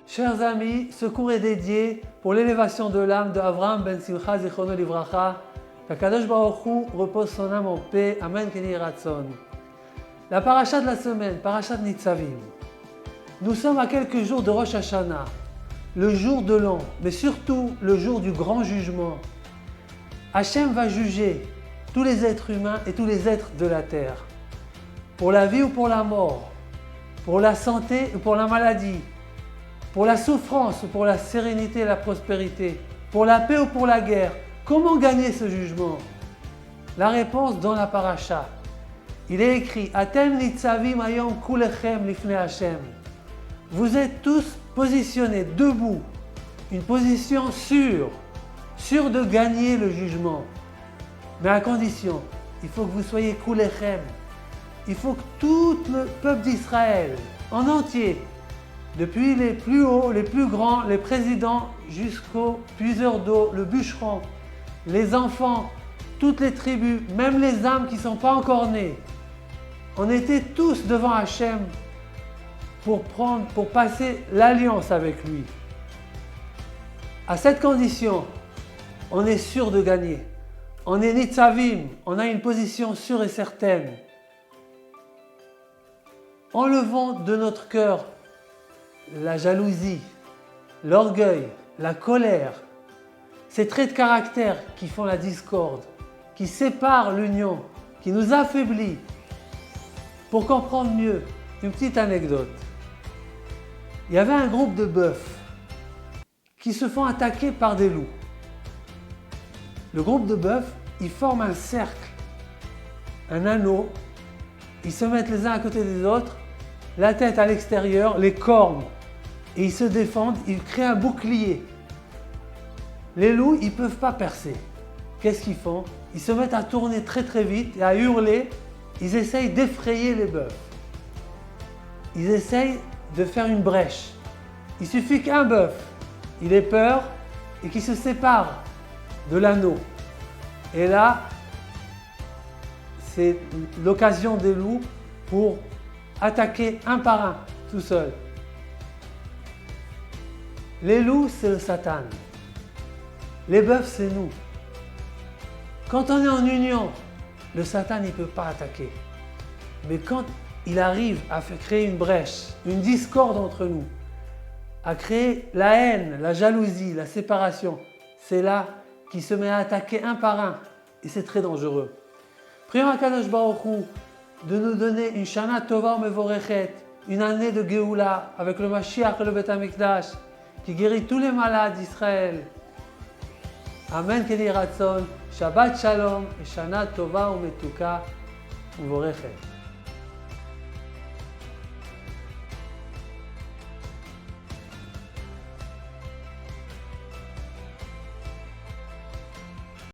Chers amis, ce cours est dédié pour l'élévation de l'âme de Avraham ben Simcha Zichrono Livracha. Qu'Akadosh Baruch Hu repose son âme en paix. Amen Ken Yehi Ratzon. La paracha de la semaine, paracha de Nitzavim. Nous sommes à quelques jours de Rosh Hashanah, le jour de l'an, mais surtout le jour du grand jugement. Hachem va juger tous les êtres humains et tous les êtres de la terre. Pour la vie ou pour la mort, pour la santé ou pour la maladie, pour la souffrance ou pour la sérénité et la prospérité, pour la paix ou pour la guerre. Comment gagner ce jugement? La réponse dans la paracha. Il est écrit Atem nitzavim hayom kulechem lifnei Hashem. Vous êtes tous positionnés debout, une position sûre de gagner le jugement. Mais à condition, il faut que vous soyez kulechem. Il faut que tout le peuple d'Israël, en entier, depuis les plus hauts, les plus grands, les présidents, jusqu'aux puiseurs d'eau, le bûcheron, les enfants, toutes les tribus, même les âmes qui ne sont pas encore nées, on était tous devant Hachem pour passer l'alliance avec lui. À cette condition, on est sûr de gagner. On est nitzavim, on a une position sûre et certaine. Enlevons de notre cœur la jalousie, l'orgueil, la colère, ces traits de caractère qui font la discorde, qui séparent l'union, qui nous affaiblit. Pour comprendre mieux, une petite anecdote. Il y avait un groupe de bœufs qui se font attaquer par des loups. Le groupe de bœufs, ils forment un cercle, un anneau, ils se mettent les uns à côté des autres, la tête à l'extérieur, les cornes, et ils se défendent, ils créent un bouclier. Les loups, ils ne peuvent pas percer. Qu'est-ce qu'ils font? Ils se mettent à tourner très très vite et à hurler. Ils essayent d'effrayer les bœufs. Ils essayent de faire une brèche. Il suffit qu'un bœuf, il ait peur et qu'il se sépare de l'anneau. Et là, c'est l'occasion des loups pour attaquer un par un, tout seul. Les loups, c'est le Satan. Les bœufs, c'est nous. Quand on est en union, le Satan, il ne peut pas attaquer. Mais quand il arrive à créer une brèche, une discorde entre nous, à créer la haine, la jalousie, la séparation, c'est là qu'il se met à attaquer un par un. Et c'est très dangereux. Prions à Kadosh Baruch Hu de nous donner une Shana Tova Mevorechet, une année de Géoula avec le Mashiach et le Beth Amikdash, qui guérit tous les malades d'Israël. Amen Ken Yehi Ratzon, Shabbat Shalom et Shana Tova Umetuka Uvorechet.